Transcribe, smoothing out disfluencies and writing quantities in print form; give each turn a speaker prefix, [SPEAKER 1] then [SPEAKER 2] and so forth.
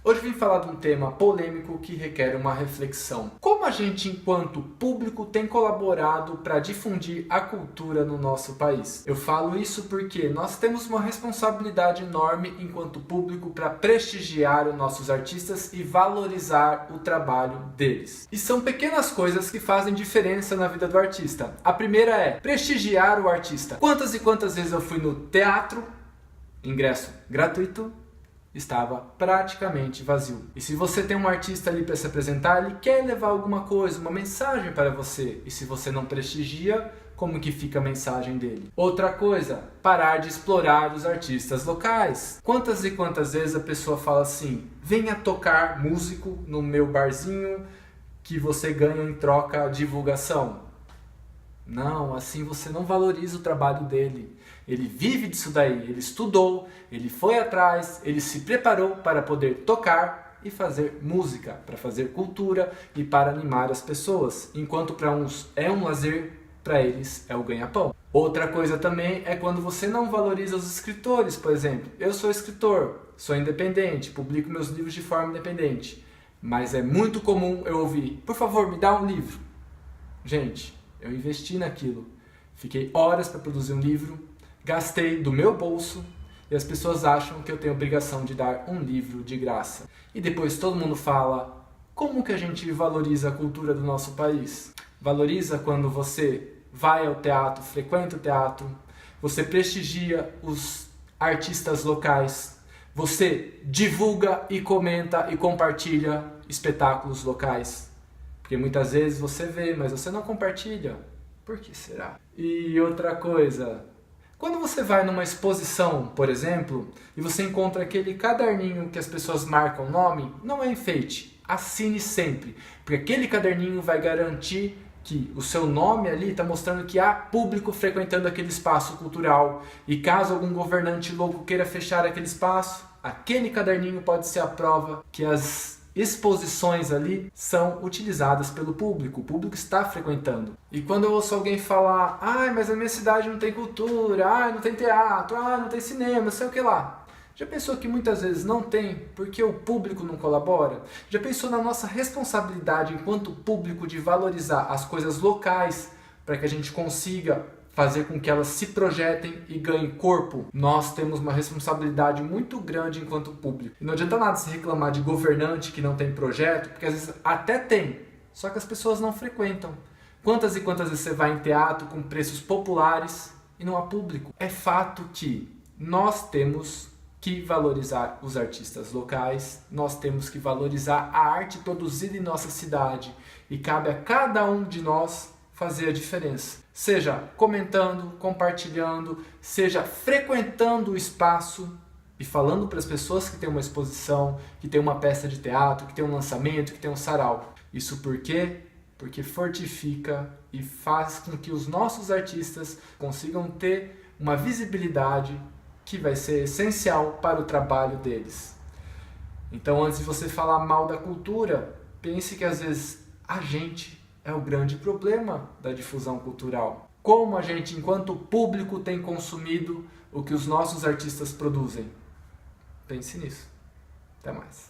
[SPEAKER 1] Hoje vim falar de um tema polêmico que requer uma reflexão. Como a gente, enquanto público, tem colaborado para difundir a cultura no nosso país? Eu falo isso porque nós temos uma responsabilidade enorme enquanto público para prestigiar os nossos artistas e valorizar o trabalho deles. E são pequenas coisas que fazem diferença na vida do artista. A primeira é prestigiar o artista. Quantas e quantas vezes eu fui no teatro, ingresso gratuito, estava praticamente vazio. E se você tem um artista ali para se apresentar, ele quer levar alguma coisa, uma mensagem para você. E se você não prestigia, como que fica a mensagem dele? Outra coisa, parar de explorar os artistas locais. Quantas e quantas vezes a pessoa fala assim: venha tocar músico no meu barzinho que você ganha em troca divulgação. Não, assim você não valoriza o trabalho dele. Ele vive disso daí, ele estudou, ele foi atrás, ele se preparou para poder tocar e fazer música, para fazer cultura e para animar as pessoas. Enquanto para uns é um lazer, para eles é o ganha-pão. Outra coisa também é quando você não valoriza os escritores, por exemplo. Eu sou escritor, sou independente, publico meus livros de forma independente. Mas é muito comum eu ouvir: por favor, me dá um livro. Gente, eu investi naquilo. Fiquei horas para produzir um livro, gastei do meu bolso e as pessoas acham que eu tenho obrigação de dar um livro de graça. E depois todo mundo fala: como que a gente valoriza a cultura do nosso país? Valoriza quando você vai ao teatro, frequenta o teatro, você prestigia os artistas locais, você divulga e comenta e compartilha espetáculos locais. Porque muitas vezes você vê, mas você não compartilha. Por que será? E outra coisa, quando você vai numa exposição, por exemplo, e você encontra aquele caderninho que as pessoas marcam o nome, não é enfeite, assine sempre. Porque aquele caderninho vai garantir que o seu nome ali está mostrando que há público frequentando aquele espaço cultural. E caso algum governante louco queira fechar aquele espaço, aquele caderninho pode ser a prova que as exposições ali são utilizadas pelo público, o público está frequentando. E quando eu ouço alguém falar: ai, mas a minha cidade não tem cultura, ai, não tem teatro, ai, não tem cinema, sei o que lá. Já pensou que muitas vezes não tem porque o público não colabora? Já pensou na nossa responsabilidade enquanto público de valorizar as coisas locais para que a gente consiga fazer com que elas se projetem e ganhem corpo? Nós temos uma responsabilidade muito grande enquanto público. E não adianta nada se reclamar de governante que não tem projeto, porque às vezes até tem, só que as pessoas não frequentam. Quantas e quantas vezes você vai em teatro com preços populares e não há público? É fato que nós temos que valorizar os artistas locais, nós temos que valorizar a arte produzida em nossa cidade e cabe a cada um de nós fazer a diferença. Seja comentando, compartilhando, seja frequentando o espaço e falando para as pessoas que tem uma exposição, que tem uma peça de teatro, que tem um lançamento, que tem um sarau. Isso por quê? Porque fortifica e faz com que os nossos artistas consigam ter uma visibilidade que vai ser essencial para o trabalho deles. Então, antes de você falar mal da cultura, pense que às vezes a gente é o grande problema da difusão cultural. Como a gente, enquanto público, tem consumido o que os nossos artistas produzem? Pense nisso. Até mais.